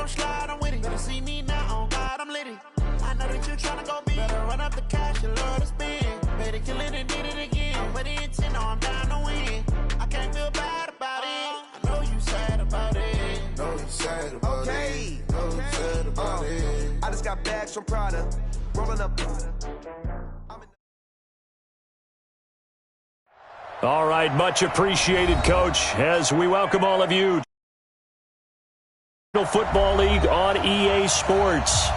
come slide, I'm with it. Better see me now, on God, I'm litty. I know that you tryna go big. Better run up the cash, you love to spend. Better kill it and did it again. I'm with the intent, no, I'm down to win. I can't feel bad about it. I know you sad about it. Know you sad about it. Know you sad about it. I just got bags from Prada. Rolling up. All right, much appreciated, Coach, as we welcome all of you to Football League on EA Sports.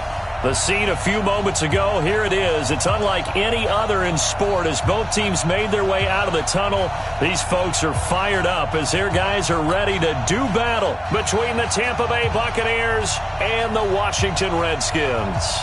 The scene a few moments ago, here it is. It's unlike any other in sport as both teams made their way out of the tunnel. These folks are fired up as their guys are ready to do battle between the Tampa Bay Buccaneers and the Washington Redskins.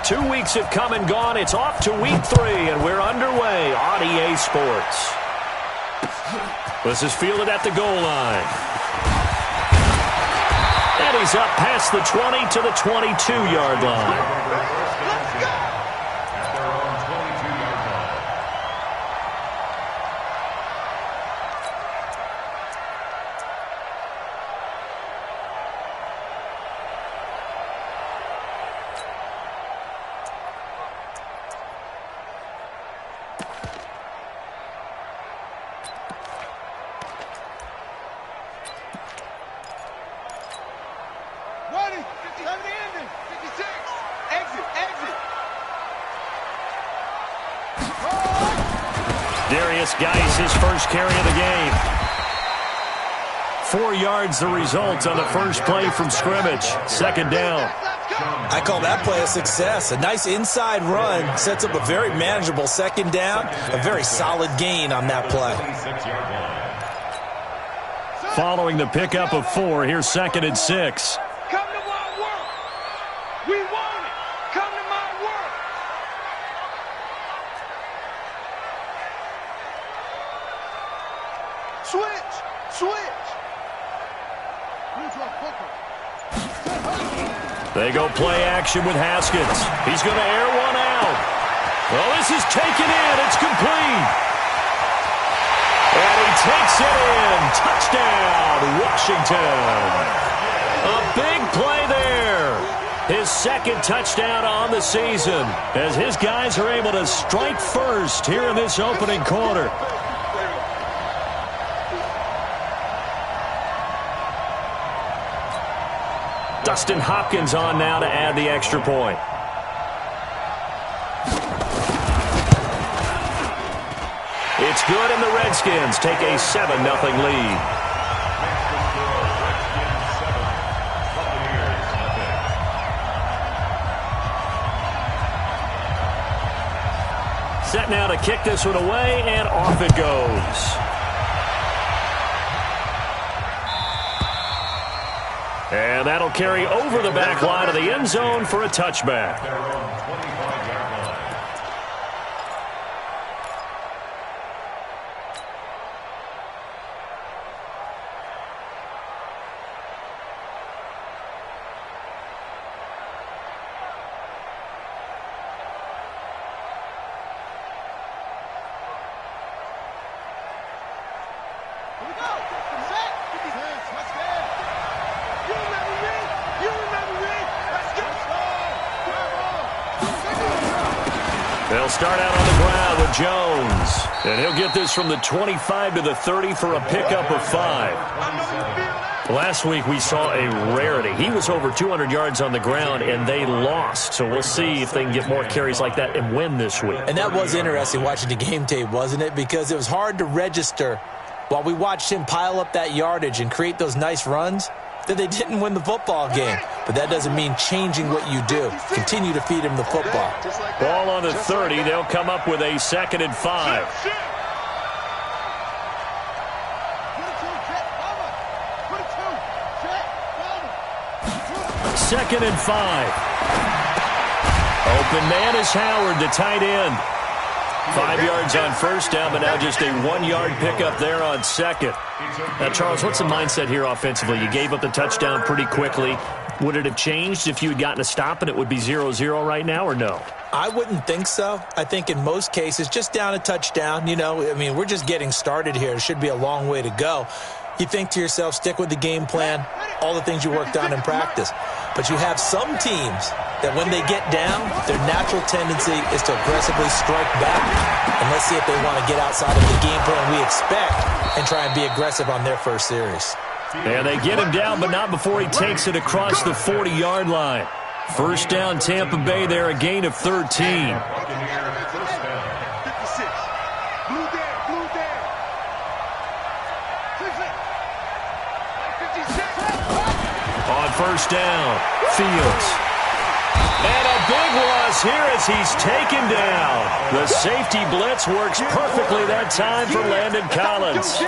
Two weeks have come and gone. It's off to week 3, and we're underway on EA Sports. This is fielded at the goal line. And he's up past the 20 to the 22-yard line. Guys, his first carry of the game. 4 yards the result on the first play from scrimmage. Second down. I call that play a success. A nice inside run sets up a very manageable second down. A very solid gain on that play. Following the pickup of 4, here's 2nd and 6. Come to my work. We want it. Come to my work. Switch. They go play action with Haskins. He's going to air one out. Well, this is taken in. It's complete. And he takes it in. Touchdown, Washington. A big play there. His 2nd touchdown on the season as his guys are able to strike first here in this opening quarter. Dustin Hopkins on now to add the extra point. It's good, and the Redskins take a 7-0 lead. Set now to kick this one away, and off it goes. And that'll carry over the back line of the end zone for a touchback. They'll start out on the ground with Jones. And he'll get this from the 25 to the 30 for a pickup of 5. Last week we saw a rarity. He was over 200 yards on the ground, and they lost. So we'll see if they can get more carries like that and win this week. And that was interesting watching the game tape, wasn't it? Because it was hard to register while we watched him pile up that yardage and create those nice runs that they didn't win the football game. But that doesn't mean changing what you do. Continue to feed him the football. Ball on the 30. They'll come up with a 2nd and 5. 2nd and 5. Open man is Howard, the tight end. 5 yards on first down, but now just a 1-yard pickup there on 2nd. Now, Charles, what's the mindset here offensively? You gave up the touchdown pretty quickly. Would it have changed if you had gotten a stop and it would be 0-0 right now, or no? I wouldn't think so. I think in most cases, just down a touchdown, we're just getting started here. It should be a long way to go. You think to yourself, stick with the game plan, all the things you worked on in practice. But you have some teams that when they get down, their natural tendency is to aggressively strike back. And let's see if they want to get outside of the game plan we expect and try and be aggressive on their first series. And they get him down, but not before he takes it across the 40-yard line. First down, Tampa Bay there, a gain of 13. On first down, Fields. And a big loss here as he's taken down. The safety blitz works perfectly that time for Landon Collins.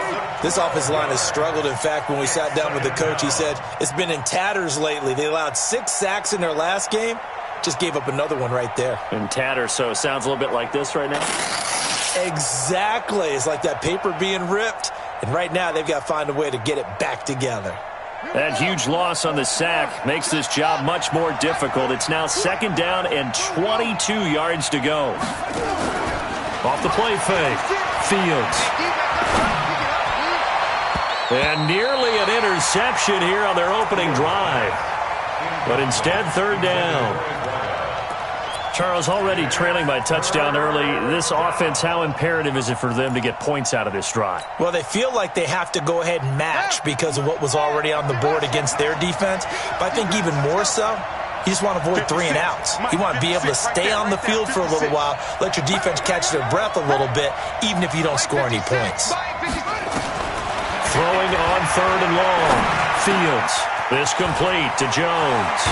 This offensive line has struggled. In fact, when we sat down with the coach, he said it's been in tatters lately. They allowed 6 sacks in their last game. Just gave up another one right there. In tatters, so it sounds a little bit like this right now? Exactly. It's like that paper being ripped. And right now, they've got to find a way to get it back together. That huge loss on the sack makes this job much more difficult. It's now 2nd down and 22 yards to go. Off the play fake, Fields. And nearly an interception here on their opening drive. But instead, 3rd down. Charles, already trailing by touchdown early. This offense, how imperative is it for them to get points out of this drive? Well, they feel like they have to go ahead and match because of what was already on the board against their defense. But I think even more so, you just want to avoid 3 and outs. You want to be able to stay on the field for a little while, let your defense catch their breath a little bit, even if you don't score any points. Throwing on 3rd and long. Fields. This complete to Jones.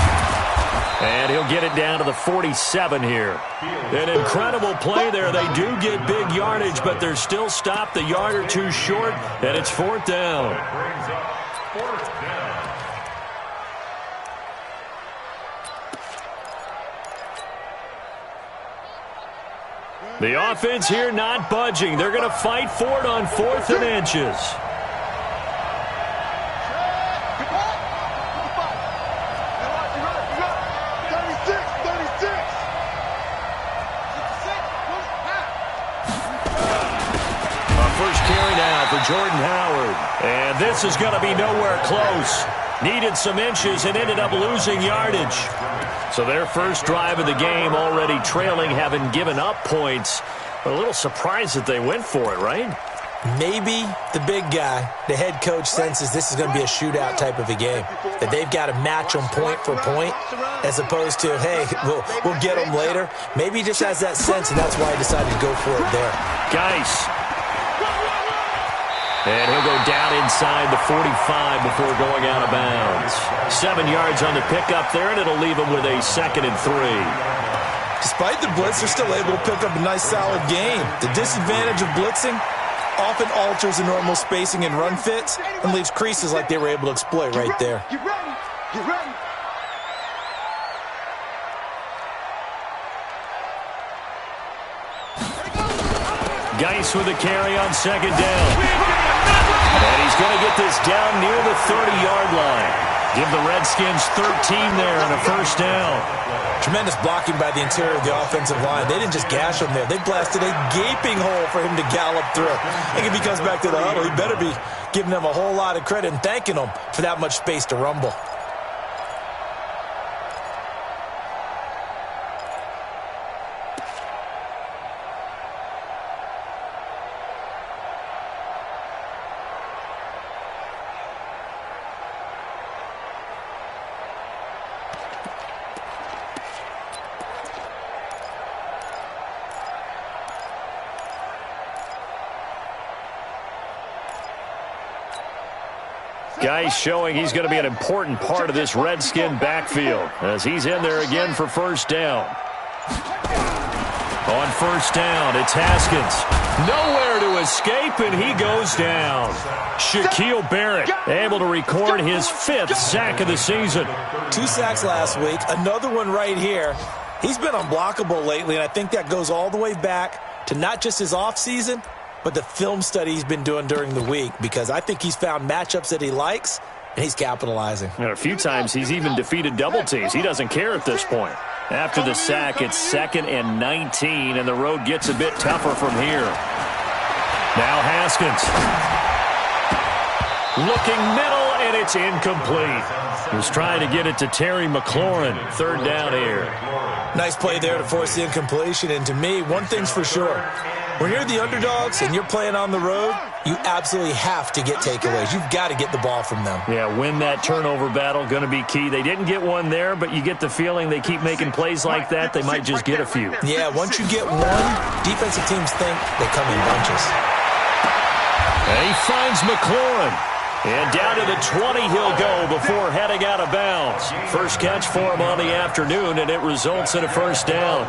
And he'll get it down to the 47 here. An incredible play there. They do get big yardage, but they're still stopped a yard or 2 short, and it's 4th down. The offense here not budging. They're going to fight for it on 4th and inches. Jordan Howard. And this is going to be nowhere close. Needed some inches and ended up losing yardage. So their first drive of the game already trailing, having given up points. But a little surprised that they went for it, right? Maybe the big guy, the head coach, senses this is going to be a shootout type of a game. That they've got to match them point for point as opposed to, hey, we'll get them later. Maybe he just has that sense, and that's why he decided to go for it there. Geis. And he'll go down inside the 45 before going out of bounds. 7 yards on the pickup there, and it'll leave him with a 2nd and 3. Despite the blitz, they're still able to pick up a nice, solid game. The disadvantage of blitzing often alters the normal spacing and run fits and leaves creases like they were able to exploit right there. Get ready. Get ready. Geis with a carry on 2nd down. And he's going to get this down near the 30-yard line. Give the Redskins 13 there and a first down. Tremendous blocking by the interior of the offensive line. They didn't just gash him there. They blasted a gaping hole for him to gallop through. I think if he comes back to the huddle, he better be giving them a whole lot of credit and thanking them for that much space to rumble. Geis showing he's going to be an important part of this Redskin backfield as he's in there again for first down. On first down, it's Haskins. Nowhere to escape, and he goes down. Shaquille Barrett able to record his 5th sack of the season. 2 sacks last week, another one right here. He's been unblockable lately, and I think that goes all the way back to not just his offseason, but the film study he's been doing during the week, because I think he's found matchups that he likes, and he's capitalizing. And a few times he's even defeated double teams. He doesn't care at this point. After the sack, it's 2nd and 19, and the road gets a bit tougher from here. Now Haskins. Looking middle, and it's incomplete. He was trying to get it to Terry McLaurin. 3rd down here. Nice play there to force the incompletion, and to me, one thing's for sure. When you're the underdogs and you're playing on the road, you absolutely have to get takeaways. You've got to get the ball from them. Yeah, win that turnover battle, going to be key. They didn't get one there, but you get the feeling they keep making plays like that, they might just get a few. Yeah, once you get one, defensive teams think they come in bunches. And he finds McLaurin. And down to the 20 he'll go before heading out of bounds. First catch for him on the afternoon, and it results in a first down.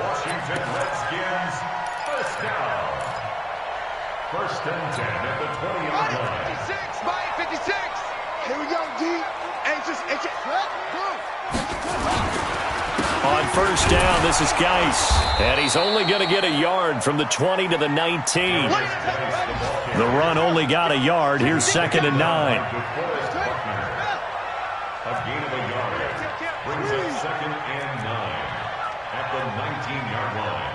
First and 10 at the 20-yard line. 56 by 56. Here we go, D. On first down, this is Geis. And he's only going to get a yard from the 20 to the 19. The run only got a yard. Here's 2nd and 9. A gain of a yard brings up 2nd and 9 at the 19-yard line.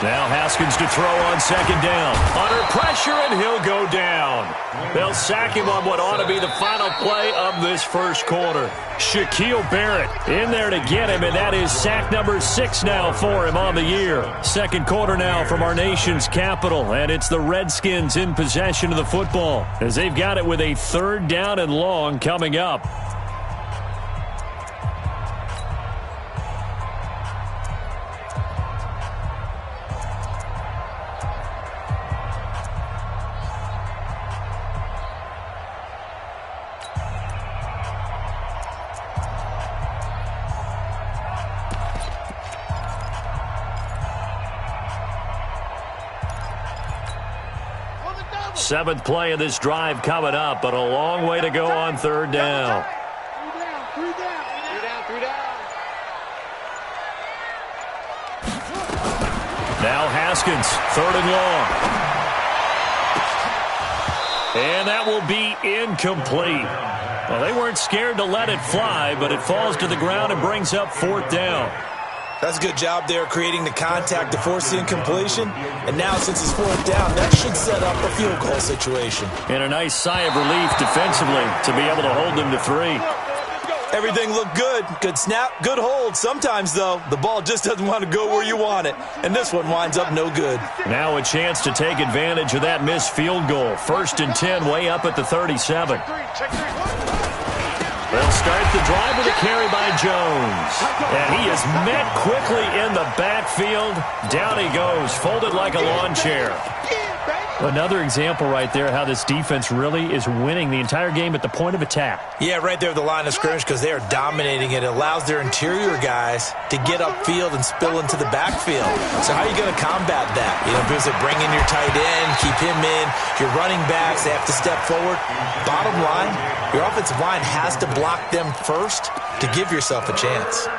Now Haskins to throw on 2nd down. Under pressure, and he'll go down. They'll sack him on what ought to be the final play of this first quarter. Shaquille Barrett in there to get him, and that is sack number 6 now for him on the year. Second quarter now from our nation's capital, and it's the Redskins in possession of the football as they've got it with a 3rd down and long coming up. Seventh play of this drive coming up, but a long way to go on 3rd down. Three down. Now Haskins, 3rd and long. And that will be incomplete. Well, they weren't scared to let it fly, but it falls to the ground and brings up 4th down. That's a good job there creating the contact to force the incompletion. And now since it's 4th down, that should set up a field goal situation. And a nice sigh of relief defensively to be able to hold them to 3. Everything looked good. Good snap, good hold. Sometimes, though, the ball just doesn't want to go where you want it. And this one winds up no good. Now a chance to take advantage of that missed field goal. 1st and 10 way up at the 37. They'll start the drive with a carry by Jones. And he is met quickly in the backfield. Down he goes, folded like a lawn chair. Another example right there how this defense really is winning the entire game at the point of attack. Yeah, right there at the line of scrimmage because they are dominating it. It allows their interior guys to get upfield and spill into the backfield. So how are you going to combat that? You know, because they bring in your tight end, keep him in. Your running backs, they have to step forward. Bottom line, your offensive line has to block them first to give yourself a chance.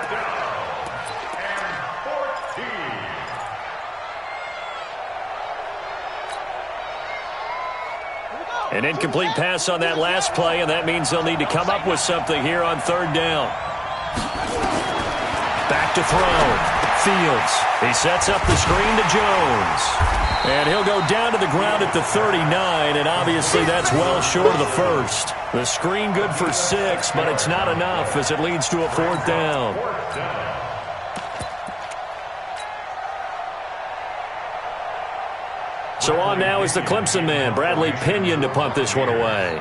An incomplete pass on that last play, and that means they'll need to come up with something here on 3rd down. Back to throw. Fields. He sets up the screen to Jones. And he'll go down to the ground at the 39, and obviously that's well short of the first. The screen good for 6, but it's not enough as it leads to a 4th down. So on now is the Clemson man, Bradley Pinion, to punt this one away.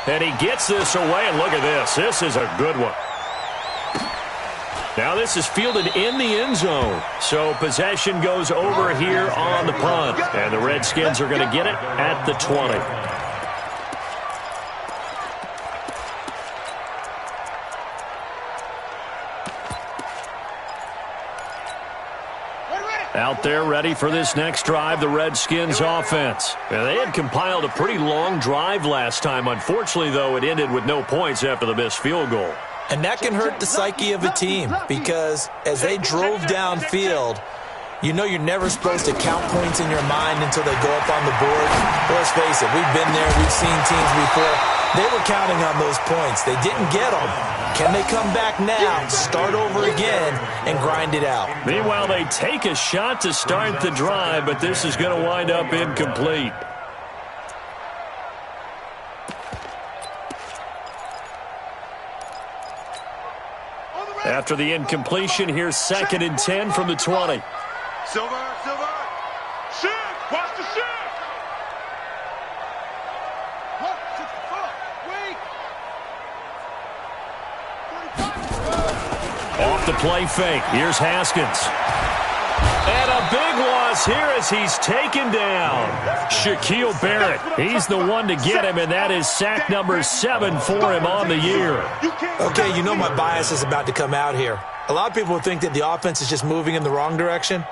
And he gets this away, and look at this. This is a good one. Now this is fielded in the end zone. So possession goes over here on the punt. And the Redskins are going to get it at the 20. Out there ready for this next drive, the Redskins offense. Now, they had compiled a pretty long drive last time. Unfortunately, though, it ended with no points after the missed field goal. And that can hurt the psyche of a team because as they drove downfield, you know you're never supposed to count points in your mind until they go up on the board. But let's face it, we've been there, we've seen teams before. They were counting on those points. They didn't get them. Can they come back now, start over again, and grind it out? Meanwhile, they take a shot to start the drive, but this is going to wind up incomplete. After the incompletion, here's 2nd and 10 from the 20. Silver. Shift. Watch the shift. Off the play fake. Here's Haskins. And a big loss here as he's taken down. Shaquille Barrett, he's the one to get him, and that is sack number 7 for him on the year. Okay, you know my bias is about to come out here. A lot of people think that the offense is just moving in the wrong direction.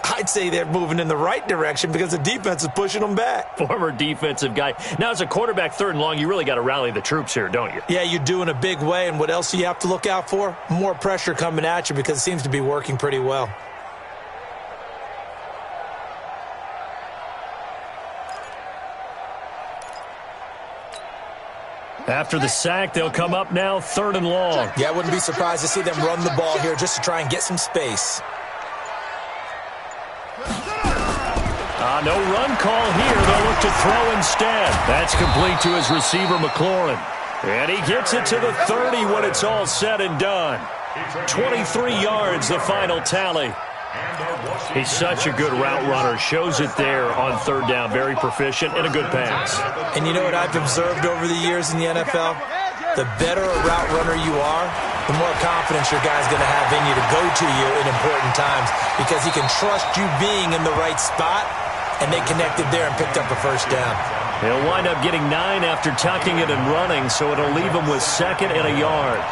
I'd say they're moving in the right direction because the defense is pushing them back. Former defensive guy. Now, as a quarterback 3rd and long, you really got to rally the troops here, don't you? Yeah, you do in a big way, and what else do you have to look out for? More pressure coming at you because it seems to be working pretty well. After the sack, they'll come up now 3rd and long. Yeah, I wouldn't be surprised to see them run the ball here just to try and get some space. No run call here. They'll look to throw instead. That's complete to his receiver, McLaurin. And he gets it to the 30 when it's all said and done. 23 yards, the final tally. He's such a good route runner. Shows it there on 3rd down. Very proficient and a good pass. And you know what I've observed over the years in the NFL? The better a route runner you are, the more confidence your guy's going to have in you to go to you in important times because he can trust you being in the right spot, and they connected there and picked up a 1st down. He'll wind up getting 9 after tucking it and running, so it'll leave him with 2nd and a yard.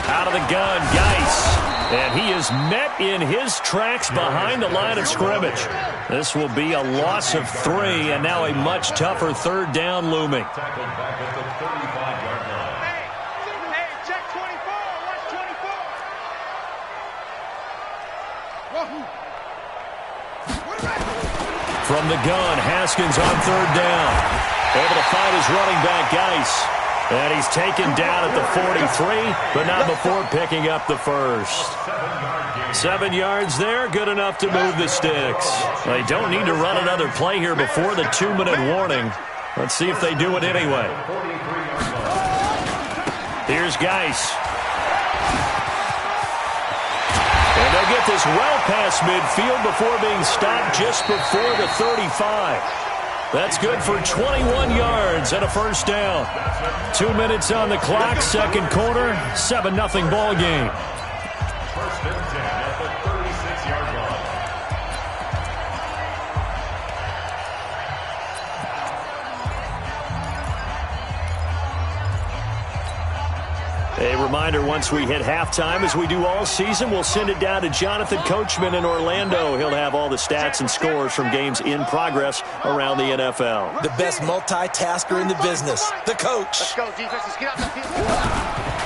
Out of the gun, Geis. And he is met in his tracks behind the line of scrimmage. This will be a loss of 3, and now a much tougher 3rd down looming. Tackled back at the 35-yard line. Hey, check 24. Watch 24. From the gun, Haskins on 3rd down. Able to find his running back, Geis. And he's taken down at the 43, but not before picking up the 1st. 7 yards there, good enough to move the sticks. They don't need to run another play here before the 2-minute warning. Let's see if they do it anyway. Here's Geis. And they'll get this well past midfield before being stopped just before the 35. That's good for 21 yards and a 1st down. 2 minutes on the clock, 2nd quarter, 7-0 ball game. 1st and 10 at the 36-yard line. A reminder, once we hit halftime, as we do all season, we'll send it down to Jonathan Coachman in Orlando. He'll have all the stats and scores from games in progress around the NFL. The best multitasker in the business, the coach. Let's go, defense. Let's get out the field.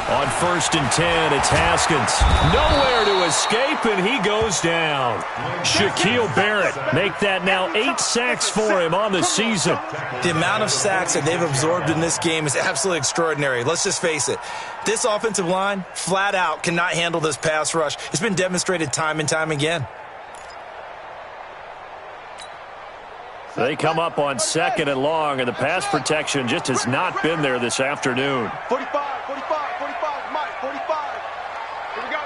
On 1st and 10, it's Haskins. Nowhere to escape, and he goes down. Shaquille Barrett make that now 8 sacks for him on the season. The amount of sacks that they've absorbed in this game is absolutely extraordinary. Let's just face it. This offensive line, flat out, cannot handle this pass rush. It's been demonstrated time and time again. They come up on 2nd and long, and the pass protection just has not been there this afternoon. 45, Mike, 45. Here we go.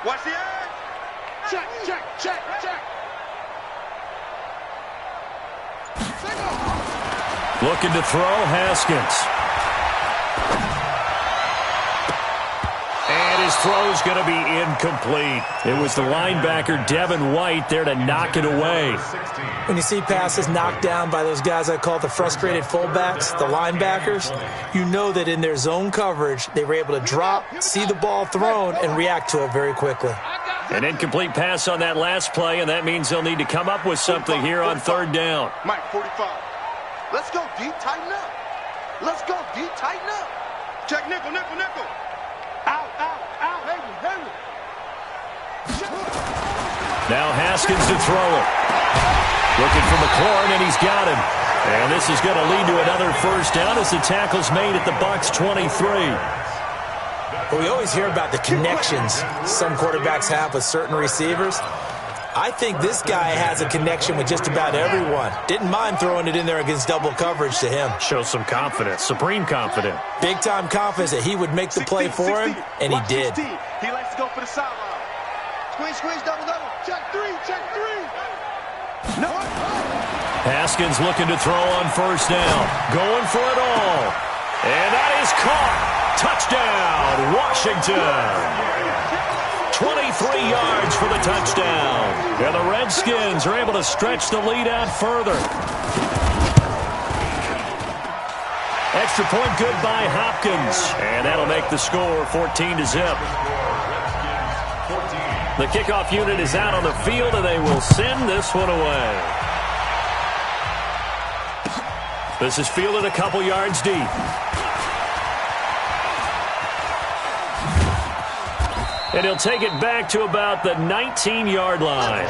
Watch the edge. Check. Looking to throw, Haskins. And his throw's going to be incomplete. It was the linebacker, Devin White, there to knock it away. When you see passes knocked down by those guys I call the frustrated fullbacks, the linebackers, you know that in their zone coverage, they were able to drop, see the ball thrown, and react to it very quickly. An incomplete pass on that last play, and that means they'll need to come up with something here on third down. Mike, 45. Let's go deep, tighten up. Let's go deep, tighten up. Check nickel, nickel, nickel. Out, out, out. Haley. Now Haskins to throw it. Looking for McLaurin, and he's got him. And this is going to lead to another first down as the tackle's made at the Bucs 23. Well, we always hear about the connections some quarterbacks have with certain receivers. I think this guy has a connection with just about everyone. Didn't mind throwing it in there against double coverage to him. Shows some confidence, supreme confidence. Big-time confidence that he would make the play for him, and he did. He likes to go for the sideline. Squeeze, double. Check three. No. Haskins looking to throw on first down. Going for it all. And that is caught. Touchdown, Washington. 23 yards for the touchdown. And the Redskins are able to stretch the lead out further. Extra point good by Hopkins. And that'll make the score 14-0. The kickoff unit is out on the field, and they will send this one away. This is fielded a couple yards deep. And he'll take it back to about the 19-yard line.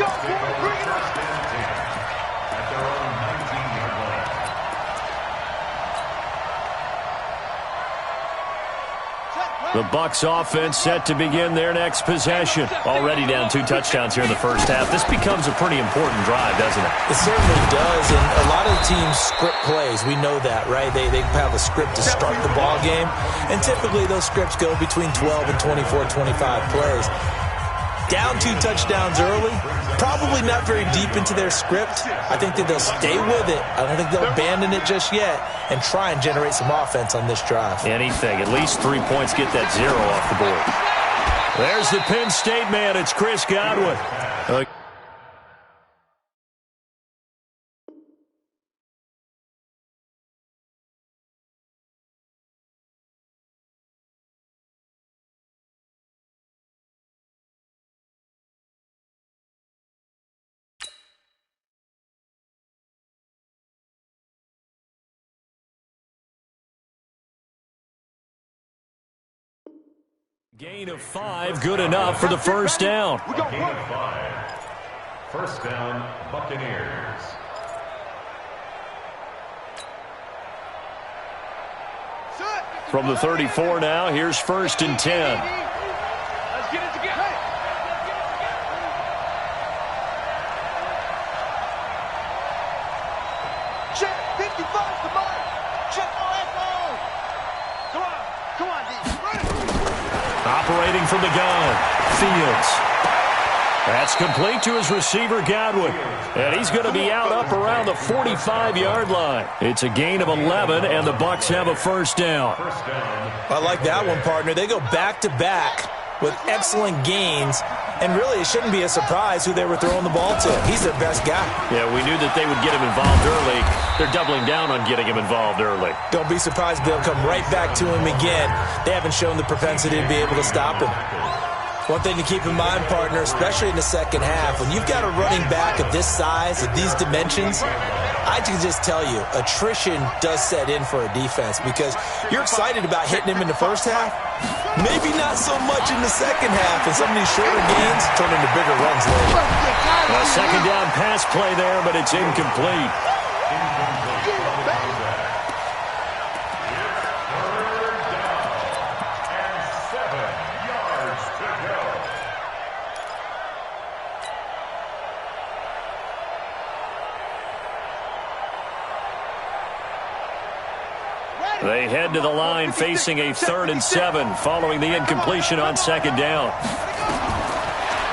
The Bucs offense set to begin their next possession. Already down 2 touchdowns here in the first half. This becomes a pretty important drive, doesn't it? It certainly does, and a lot of teams script plays. We know that, right? They have a script to start the ball game, and typically those scripts go between 12 and 24, 25 plays. Down 2 touchdowns early, probably not very deep into their script. I think that they'll stay with it. I don't think they'll abandon it just yet and try and generate some offense on this drive. Anything. At least 3 points, get that 0 off the board. There's the Penn State man. It's Chris Godwin. Gain of 5, good enough for the first down. Gain of 5. First down, Buccaneers. From the 34 now, here's 1st and 10. Let's get it together. Check 55, come on. Check Come on, D. Operating from the gun, Fields. That's complete to his receiver, Godwin. And he's going to be out up around the 45-yard line. It's a gain of 11, and the Bucs have a first down. I like that one, partner. They go back-to-back with excellent gains, and really it shouldn't be a surprise who they were throwing the ball to. He's their best guy. Yeah, we knew that they would get him involved early. They're doubling down on getting him involved early. Don't be surprised if they'll come right back to him again. They haven't shown the propensity to be able to stop him. One thing to keep in mind, partner, especially in the second half, when you've got a running back of this size, of these dimensions, I can just tell you, attrition does set in for a defense because you're excited about hitting him in the first half. Maybe not so much in the second half, and some of these shorter gains turn into bigger runs later. A second down pass play there, but it's incomplete. They head to the line facing a 3rd and 7 following the incompletion on second down.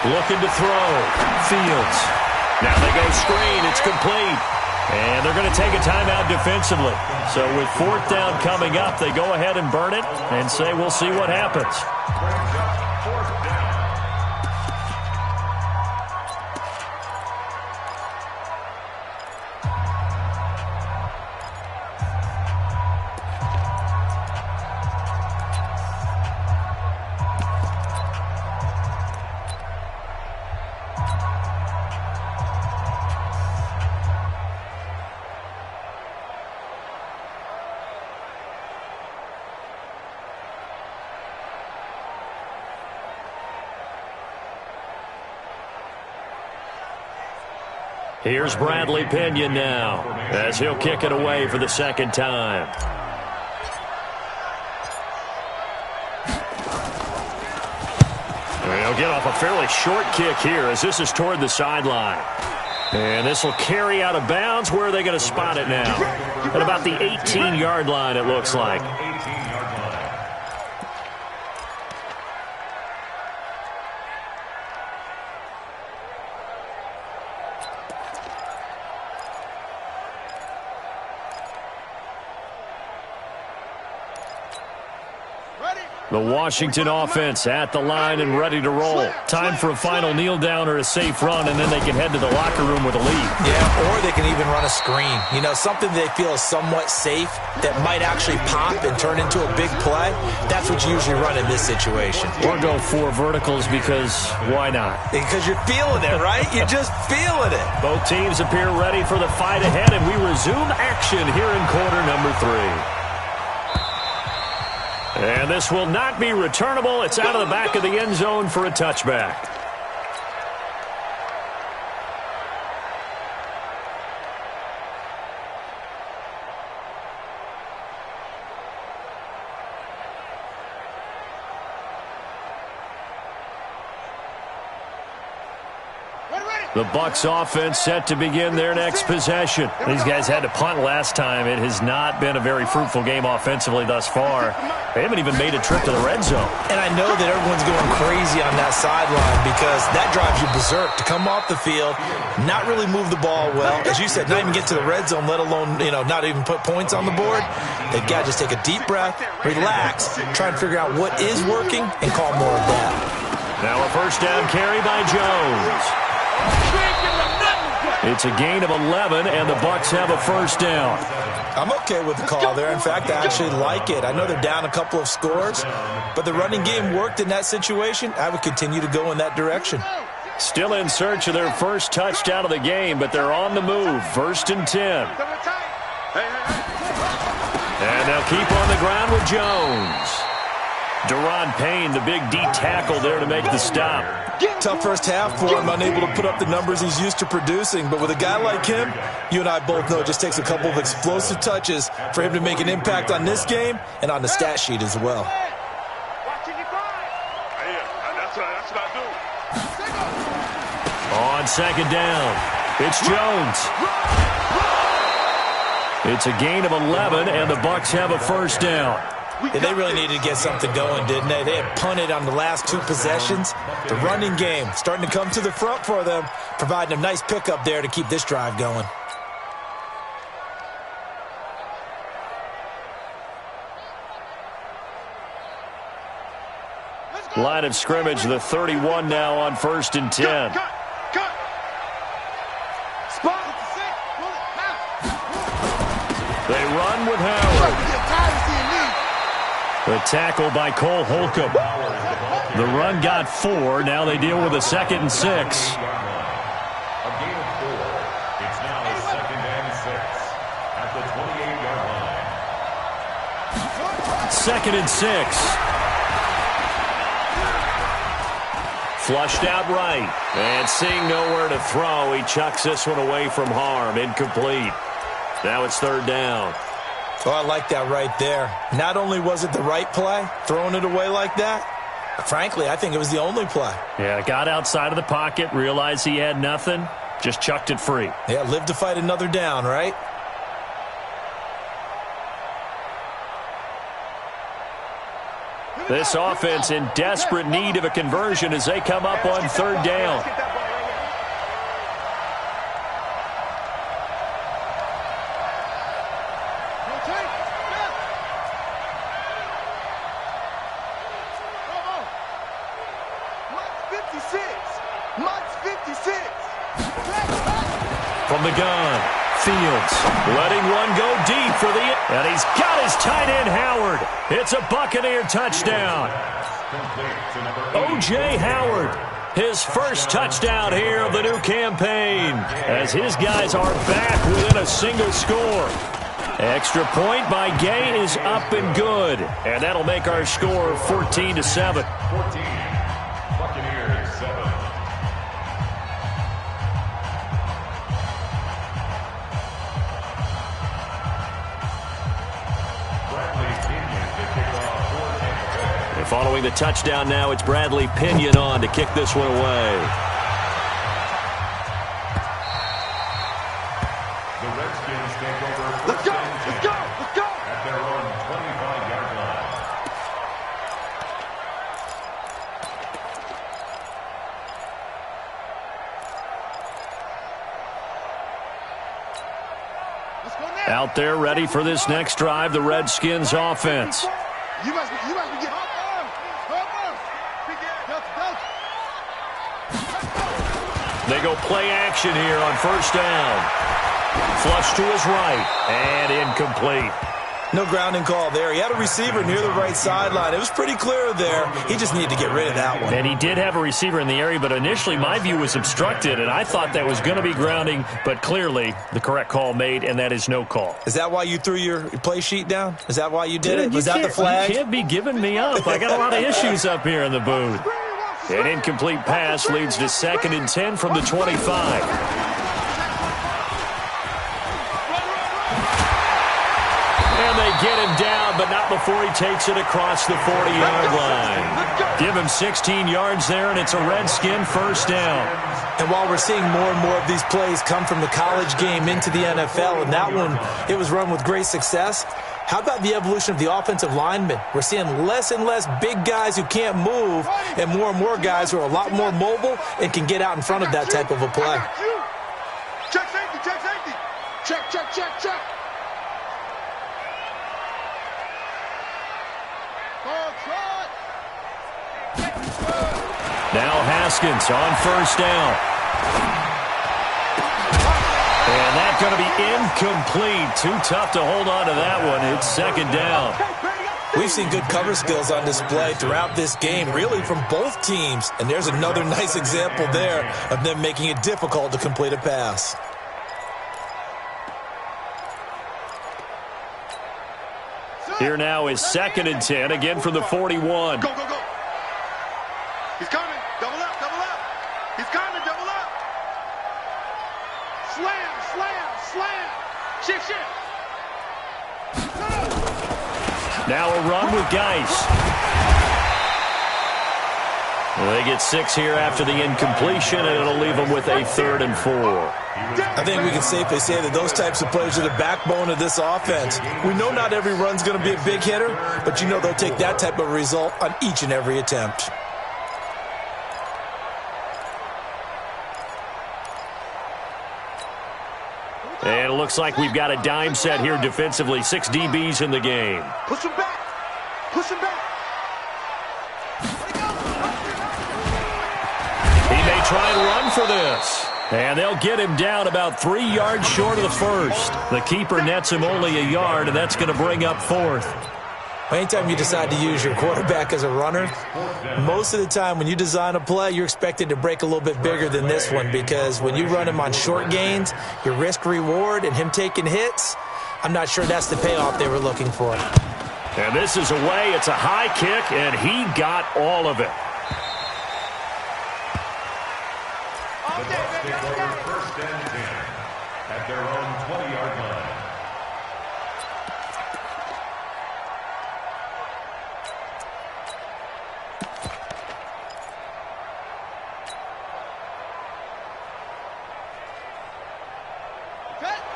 Looking to throw. Fields. Now they go screen. It's complete. And they're going to take a timeout defensively. So with 4th down coming up, they go ahead and burn it and say we'll see what happens. Here's Bradley Pinion now as he'll kick it away for the 2nd time. He'll get off a fairly short kick here as this is toward the sideline. And this will carry out of bounds. Where are they going to spot it now? At about the 18-yard line, it looks like. The Washington offense at the line and ready to roll. Time for a final kneel down or a safe run, and then they can head to the locker room with a lead. Yeah, or they can even run a screen. You know, something they feel is somewhat safe that might actually pop and turn into a big play. That's what you usually run in this situation. Or go 4 verticals because why not? Because you're feeling it, right? You're just feeling it. Both teams appear ready for the fight ahead, and we resume action here in quarter number 3. And this will not be returnable. It's out of the back of the end zone for a touchback. The Bucs offense set to begin their next possession. These guys had to punt last time. It has not been a very fruitful game offensively thus far. They haven't even made a trip to the red zone. And I know that everyone's going crazy on that sideline because that drives you berserk to come off the field, not really move the ball well. As you said, not even get to the red zone, let alone, not even put points on the board. They've got to just take a deep breath, relax, try and figure out what is working, and call more of that. Now a 1st down carry by Jones. It's a gain of 11, and the Bucs have a 1st down. I'm okay with the call there. In fact, I actually like it. I know they're down a couple of scores, but the running game worked in that situation. I would continue to go in that direction. Still in search of their first touchdown of the game, but they're on the move. 1st and 10. And they'll keep on the ground with Jones. Deron Payne, the big D tackle there to make the stop. Tough first half for him, unable to put up the numbers he's used to producing. But with a guy like him, you and I both know it just takes a couple of explosive touches for him to make an impact on this game and on the stat sheet as well. On 2nd down, it's Jones. It's a gain of 11, and the Bucs have a 1st down. Yeah, they really needed to get something going, didn't they? They had punted on the last 2 possessions. The running game starting to come to the front for them, providing a nice pickup there to keep this drive going. Line of scrimmage, the 31 now on 1st and 10. They run with Howard. The tackle by Cole Holcomb. The run got 4. Now they deal with a 2nd and 6. A gain of 4. It's now 2nd and 6 at the 28-yard line. 2nd and 6. Flushed out right. And seeing nowhere to throw, he chucks this one away from harm. Incomplete. Now it's 3rd down. Oh, I like that right there. Not only was it the right play, throwing it away like that, frankly, I think it was the only play. Yeah, got outside of the pocket, realized he had nothing, just chucked it free. Yeah, live to fight another down, right? This offense in desperate need of a conversion as they come up on 3rd down. 56. Mike's 56. From the gun, Fields letting one go deep for the, and he's got his tight end Howard. It's a Buccaneer touchdown. O.J. Howard, his first touchdown here of the new campaign, as his guys are back within a single score. Extra point by Gay is up and good, and that'll make our score 14-7. 14, Buccaneers 7. And following the touchdown now, it's Bradley Pinion on to kick this one away. The Redskins take over. Let's go, let's go, let's go. At their own 25-yard line. Let's go now. Out there ready for this next drive, the Redskins offense. You must be getting up. They go play action here on first down. Flush to his right and incomplete. No grounding call there. He had a receiver near the right sideline. It was pretty clear there. He just needed to get rid of that one. And he did have a receiver in the area, but initially my view was obstructed, and I thought that was going to be grounding, but clearly the correct call made, and that is no call. Is that why you threw your play sheet down? Is that why you did it? Was that the flag? You can't be giving me up. I got a lot of issues up here in the booth. An incomplete pass leads to 2nd and 10 from the 25. Get him down, but not before he takes it across the 40-yard line. Give him 16 yards there, and it's a Redskin first down. And while we're seeing more and more of these plays come from the college game into the NFL, and that one, it was run with great success, how about the evolution of the offensive linemen? We're seeing less and less big guys who can't move, and more guys who are a lot more mobile and can get out in front of that type of a play. Check safety, check safety. Check, check, check, check. Now Haskins on first down. And that's going to be incomplete. Too tough to hold on to that one. It's 2nd down. We've seen good cover skills on display throughout this game, really from both teams. And there's another nice example there of them making it difficult to complete a pass. Here now is 2nd and 10, again from the 41. Go, go, go. He's coming. Double up, double up. He's coming, double up. Slam, slam, slam. Shift, shift. Now a run with Geis. They get 6 here after the incompletion, and it'll leave them with a 3rd and 4. I think we can safely say that those types of plays are the backbone of this offense. We know not every run's going to be a big hitter, but you know they'll take that type of result on each and every attempt. And it looks like we've got a dime set here defensively. 6 DBs in the game. Push him back. Push him back. He may try and run for this. And they'll get him down about 3 yards short of the first. The keeper nets him only a yard, and that's going to bring up 4th. Anytime you decide to use your quarterback as a runner, most of the time when you design a play, you're expected to break a little bit bigger than this one, because when you run him on short gains, your risk-reward and him taking hits, I'm not sure that's the payoff they were looking for. And this is away. It's a high kick, and he got all of it. The Bucs take over 1st and 10 at their own 20-yard line.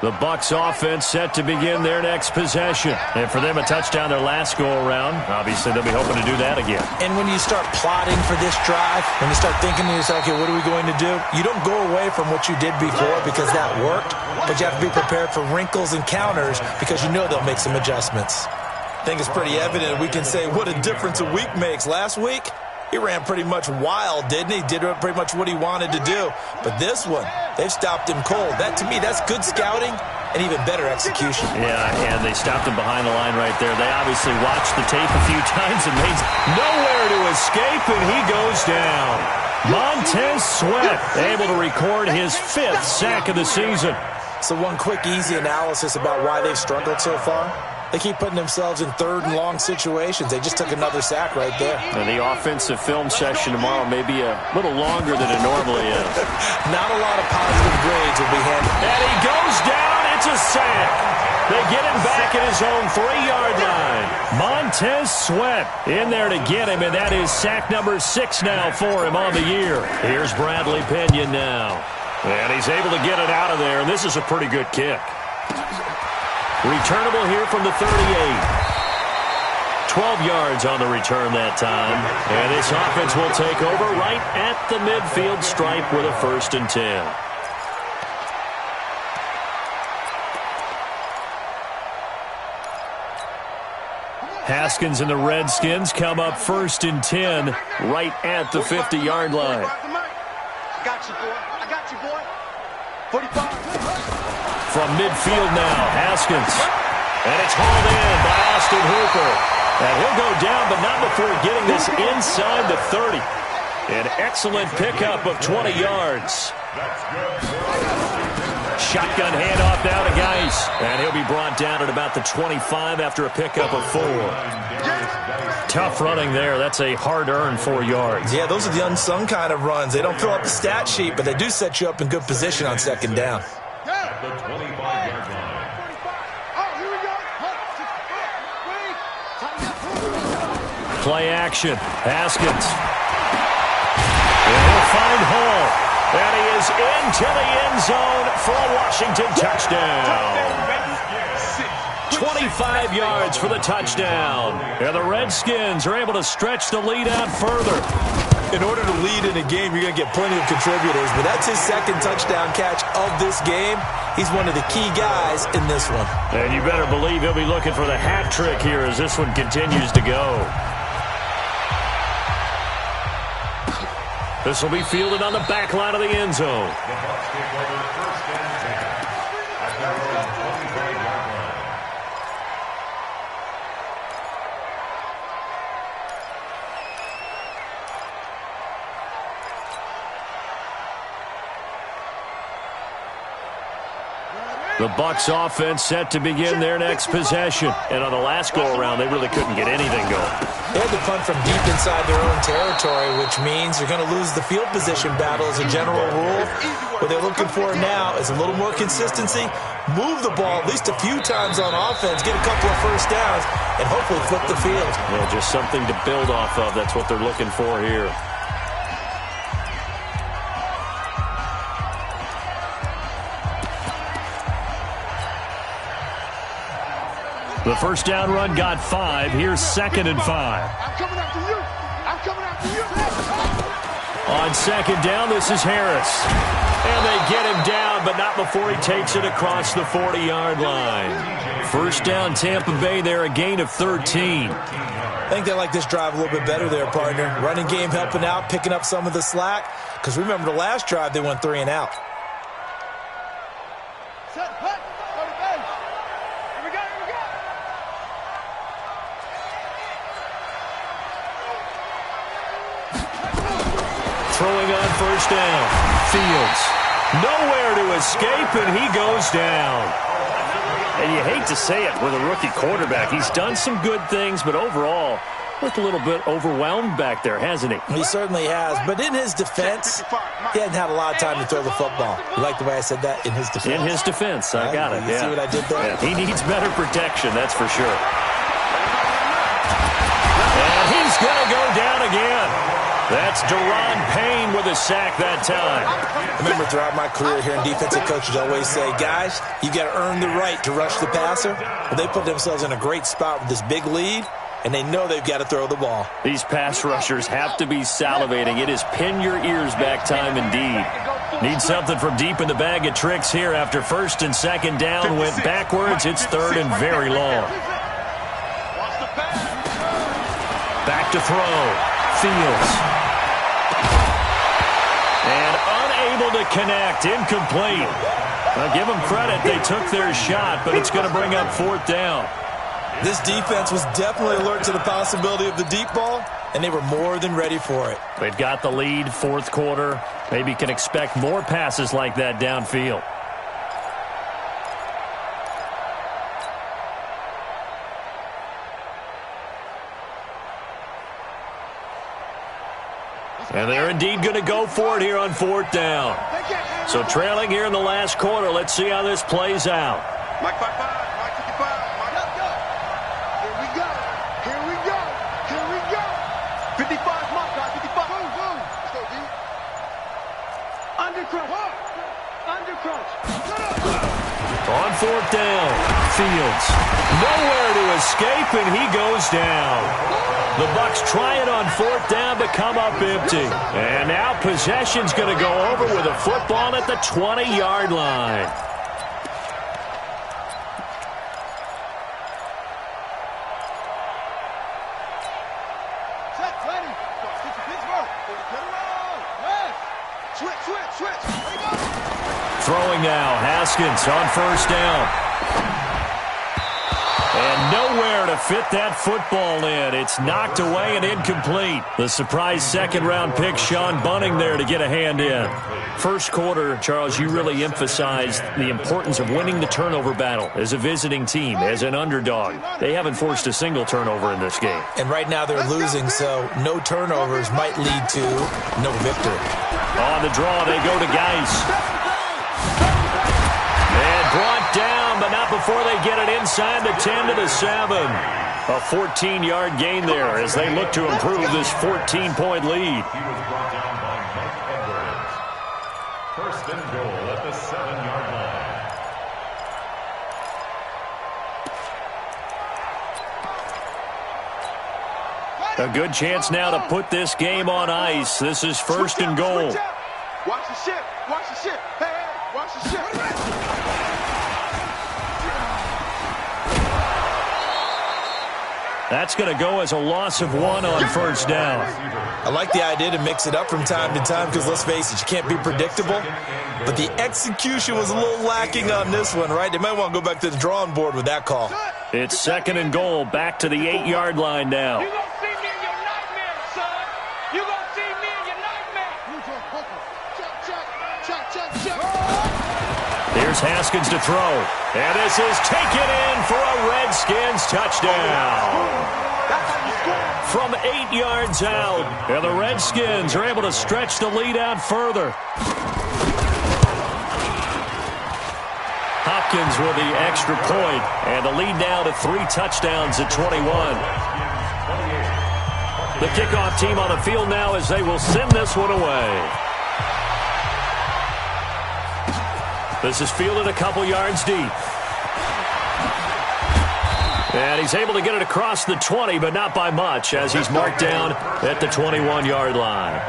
The Bucs offense set to begin their next possession. And for them, a touchdown their last go-around. Obviously, they'll be hoping to do that again. And when you start plotting for this drive, when you start thinking to yourself, okay, what are we going to do? You don't go away from what you did before because that worked, but you have to be prepared for wrinkles and counters because you know they'll make some adjustments. I think it's pretty evident we can say what a difference a week makes. Last week, He ran pretty much wild, didn't he? Did pretty much what he wanted to do. But this one, they've stopped him cold. That, to me, that's good scouting and even better execution. Yeah, and they stopped him behind the line right there. They obviously watched the tape a few times and made nowhere to escape, and he goes down. Montez Sweat able to record his 5th sack of the season. So one quick, easy analysis about why they've struggled so far. They keep putting themselves in 3rd and long situations. They just took another sack right there. And the offensive film session tomorrow may be a little longer than it normally is. Not a lot of positive grades will be handed. And he goes down. It's a sack. They get him back at his own 3-yard line. Montez Sweat in there to get him, and that is sack number 6 now for him on the year. Here's Bradley Pinion now. And he's able to get it out of there, and this is a pretty good kick. Returnable here from the 38. 12 yards on the return that time. And this offense will take over right at the midfield stripe with a 1st and 10. Haskins and the Redskins come up 1st and 10 right at the 50-yard line. I got you, boy. I got you, boy. 45. From midfield now, Haskins. And it's hauled in by Austin Hooper. And he'll go down, but not before getting this inside the 30. An excellent pickup of 20 yards. Shotgun handoff now to Geis. And he'll be brought down at about the 25 after a pickup of 4. Tough running there. That's a hard-earned 4 yards. Yeah, those are the unsung kind of runs. They don't fill up the stat sheet, but they do set you up in good position on 2nd down. At the 25-yard line. Play action. Haskins. And he'll find Hall. And he is into the end zone for a Washington touchdown. 25 yards for the touchdown. And the Redskins are able to stretch the lead out further. In order to lead in a game, you're going to get plenty of contributors, but that's his 2nd touchdown catch of this game. He's one of the key guys in this one. And you better believe he'll be looking for the hat trick here as this one continues to go. This will be fielded on the back line of the end zone. The Bucs take over 1st and 10 at their own 25-yard line. The Bucs offense set to begin their next possession. And on the last go-around, they really couldn't get anything going. They had to punt from deep inside their own territory, which means you're going to lose the field position battle as a general rule. What they're looking for now is a little more consistency, move the ball at least a few times on offense, get a couple of 1st downs, and hopefully flip the field. Yeah, just something to build off of. That's what they're looking for here. The 1st down run got 5. Here's 2nd and 5. I'm coming after you. I'm coming after you. On 2nd down, this is Harris. And they get him down, but not before he takes it across the 40-yard line. 1st down, Tampa Bay there, a gain of 13. I think they like this drive a little bit better there, partner. Running game helping out, picking up some of the slack. Because remember, the last drive, they went 3 and out. Throwing on 1st down. Fields. Nowhere to escape, and he goes down. And you hate to say it with a rookie quarterback. He's done some good things, but overall, looked a little bit overwhelmed back there, hasn't he? He certainly has. But in his defense, he hadn't had a lot of time to throw the football. You like the way I said that? In his defense. In his defense. I got it. You see what I did there? Yeah, he needs better protection, that's for sure. And he's going to go down again. That's Deron Payne with a sack that time. I remember throughout my career hearing defensive coaches always say, guys, you got to earn the right to rush the passer. Well, they put themselves in a great spot with this big lead, and they know they've got to throw the ball. These pass rushers have to be salivating. It is pin your ears back time indeed. Need something from deep in the bag of tricks here after 1st and 2nd down. Went backwards. It's 3rd and very long. Back to throw. Fields. And unable to connect. Incomplete. Now give them credit. They took their shot, but it's going to bring up 4th down. This defense was definitely alert to the possibility of the deep ball, and they were more than ready for it. They've got the lead, 4th quarter. Maybe can expect more passes like that downfield. And they're indeed going to go for it here on 4th down. So trailing here in the last quarter. Let's see how this plays out. Mike 5-5, Mike 55, Mike. Here we go. Here we go. Here we go. 55 is my guy. 55. Boom. Let's go, D. Under crunch. Under crunch. On 4th down, Fields. Nowhere to escape, and he goes down. The Bucs try it on 4th down, but come up empty. And now possession's going to go over with a football at the 20-yard line. Switch. Throwing now, Haskins on 1st down. And nowhere to fit that football in. It's knocked away and incomplete. The surprise 2nd-round pick, Sean Bunting, there to get a hand in. 1st quarter, Charles, you really emphasized the importance of winning the turnover battle as a visiting team, as an underdog. They haven't forced a single turnover in this game. And right now they're losing, so no turnovers might lead to no victory. On the draw, they go to Geis. And brought down, but not before they get it inside the 10 to the 7. A 14-yard gain there as they look to improve this 14-point lead. He was brought down by Mike Edwards. 1st and goal at the 7-yard line. A good chance now to put this game on ice. This is 1st and goal. Watch the ship. Watch the ship. Hey, watch the ship. That's going to go as a loss of 1 on 1st down. I like the idea to mix it up from time to time because, let's face it, you can't be predictable. But the execution was a little lacking on this one, right? They might want to go back to the drawing board with that call. It's 2nd and goal, back to the 8-yard line now. You're going to see me in your nightmares, son. You're going to see me in your nightmares. Check. Here's Haskins to throw. And this is taken in for a Redskins touchdown. From 8 yards out. And the Redskins are able to stretch the lead out further. Hopkins with the extra point. And the lead now to 3 touchdowns at 21. The kickoff team on the field now as they will send this one away. This is fielded a couple yards deep. And he's able to get it across the 20, but not by much, as he's marked down at the 21-yard line.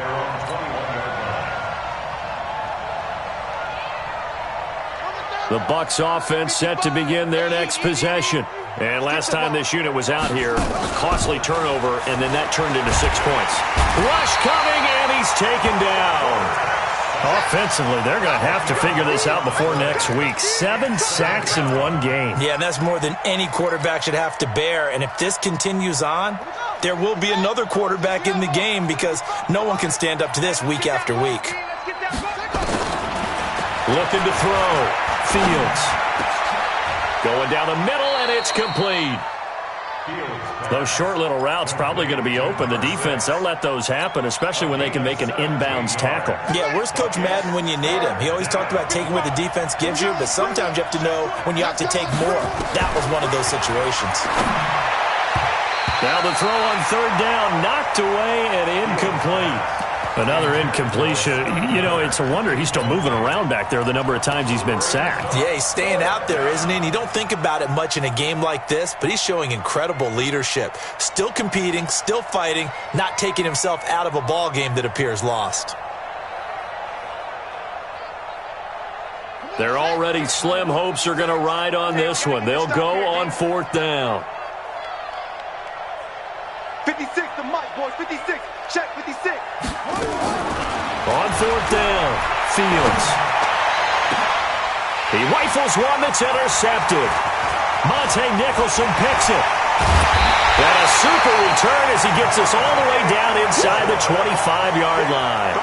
The Bucs offense set to begin their next possession. And last time this unit was out here, costly turnover, and then that turned into 6 points. Rush coming, and he's taken down. Offensively, they're going to have to figure this out before next week. 7 sacks in one game. Yeah, and that's more than any quarterback should have to bear. And if this continues on, there will be another quarterback in the game because no one can stand up to this week after week. Looking to throw. Fields. Going down the middle, and it's complete. Those short little routes probably going to be open. The defense, they'll let those happen, especially when they can make an inbounds tackle. Yeah, where's Coach Madden when you need him? He always talked about taking what the defense gives you, but sometimes you have to know when you have to take more. That was one of those situations. Now the throw on 3rd down, knocked away and incomplete. Another incompletion. You know, it's a wonder he's still moving around back there the number of times he's been sacked. Yeah, he's staying out there, isn't he? And you don't think about it much in a game like this, but he's showing incredible leadership. Still competing, still fighting, not taking himself out of a ball game that appears lost. Their already slim hopes are going to ride on this one. They'll go on 4th down. 56, the mic, boys. 56. Check 56. On fourth down, Fields. He rifles one that's intercepted. Monte Nicholson picks it. And a super return as he gets us all the way down inside the 25-yard line.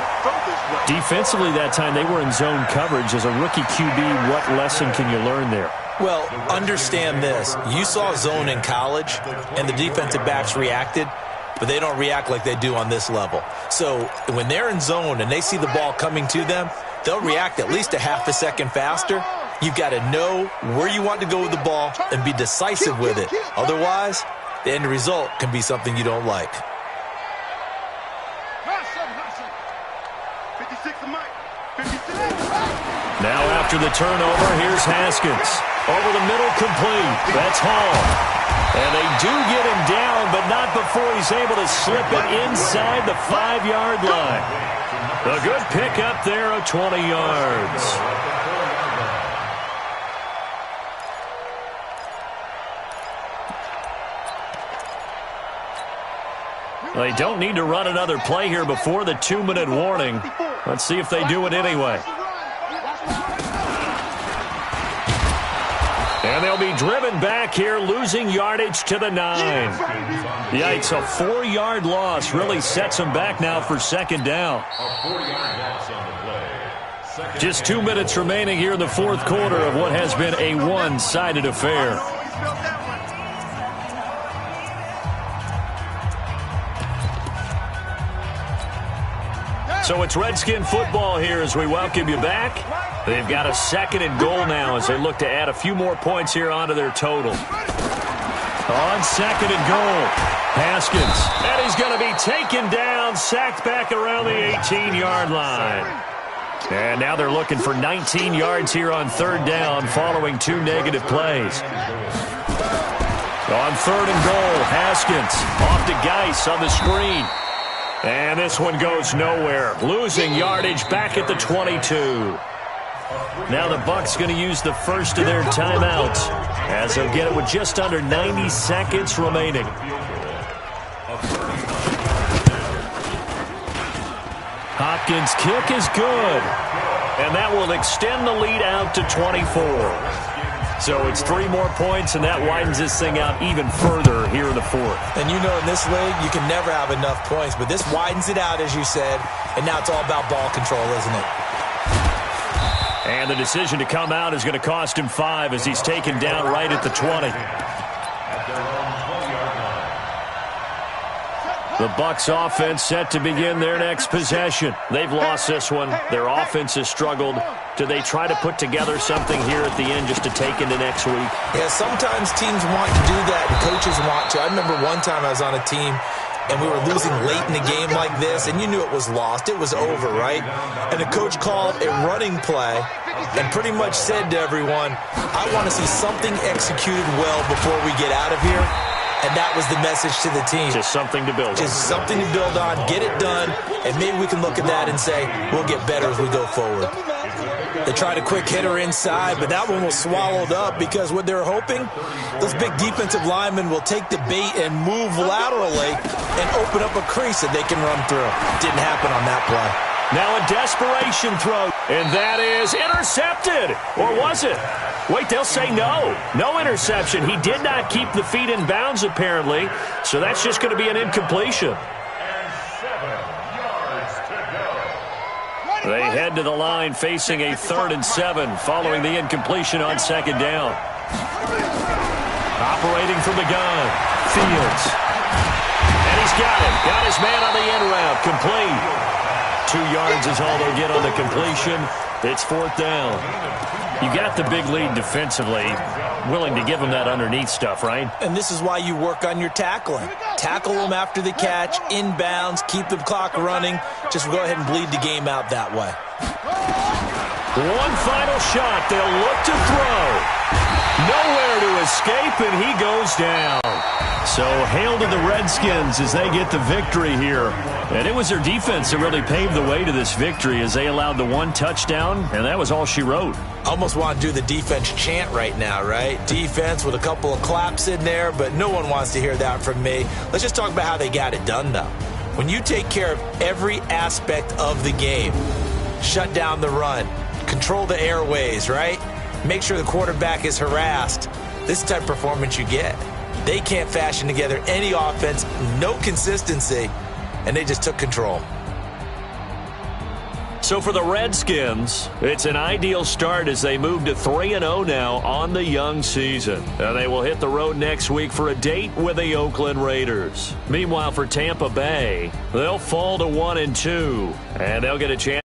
Defensively that time, they were in zone coverage. As a rookie QB, what lesson can you learn there? Well, understand this. You saw zone in college, and the defensive backs reacted, but they don't react like they do on this level. So when they're in zone and they see the ball coming to them, they'll react at least a half a second faster. You've got to know where you want to go with the ball and be decisive with it. Otherwise, the end result can be something you don't like. 56 to Mike. 56. Now after the turnover, here's Haskins. Over the middle, complete. That's Hall. And they do get him down, but not before he's able to slip it inside the 5-yard line. A good pickup there of 20 yards. They don't need to run another play here before the 2-minute warning. Let's see if they do it anyway. And they'll be driven back here, losing yardage to the 9. Yikes, a 4-yard loss really sets them back now for second down. Just 2 minutes remaining here in the fourth quarter of what has been a one-sided affair. So it's Redskin football here as we welcome you back. They've got a 2nd and goal now as they look to add a few more points here onto their total. On 2nd and goal, Haskins. And he's going to be taken down, sacked back around the 18-yard line. And now they're looking for 19 yards here on 3rd down following 2 negative plays. On 3rd and goal, Haskins off to Geis on the screen. And this one goes nowhere. Losing yardage back at the 22. Now the Bucs going to use the first of their timeouts as they'll get it with just under 90 seconds remaining. Hopkins' kick is good. And that will extend the lead out to 24. So it's 3 more points, and that widens this thing out even further here in the 4th. And you know in this league, you can never have enough points, but this widens it out, as you said, and now it's all about ball control, isn't it? And the decision to come out is going to cost him 5 as he's taken down right at the 20. The Bucs offense set to begin their next possession. They've lost this one. Their offense has struggled. Do they try to put together something here at the end just to take into next week? Yeah, sometimes teams want to do that and coaches want to. I remember one time I was on a team and we were losing late in the game like this, and you knew it was lost. It was over, right? And the coach called a running play and pretty much said to everyone, I want to see something executed well before we get out of here. And that was the message to the team. Just something to build on. Just something to build on, get it done, and maybe we can look at that and say, we'll get better as we go forward. They tried a quick hitter inside, but that one was swallowed up because what they're hoping, those big defensive linemen will take the bait and move laterally and open up a crease that they can run through. Didn't happen on that play. Now a desperation throw, and that is intercepted. Or was it? Wait, they'll say no. No interception. He did not keep the feet in bounds, apparently, so that's just going to be an incompletion. They head to the line facing a 3rd and 7 following the incompletion on 2nd down. Operating from the gun, Fields. And he's got it. Got his man on the in route, complete. 2 yards is all they'll get on the completion. It's 4th down. You got the big lead defensively, willing to give them that underneath stuff, right? And this is why you work on your tackling. Tackle them after the catch, inbounds, keep the clock running. Just go ahead and bleed the game out that way. One final shot. They'll look to throw. Nowhere to escape, and he goes down. So hail to the Redskins as they get the victory here. And it was their defense that really paved the way to this victory as they allowed the 1 touchdown, and that was all she wrote. Almost want to do the defense chant right now, right? Defense with a couple of claps in there, but no one wants to hear that from me. Let's just talk about how they got it done, though. When you take care of every aspect of the game, shut down the run, control the airways, right? Make sure the quarterback is harassed. This type of performance you get. They can't fashion together any offense, no consistency, and they just took control. So for the Redskins, it's an ideal start as they move to 3-0 now on the young season. And they will hit the road next week for a date with the Oakland Raiders. Meanwhile, for Tampa Bay, they'll fall to 1-2, and they'll get a chance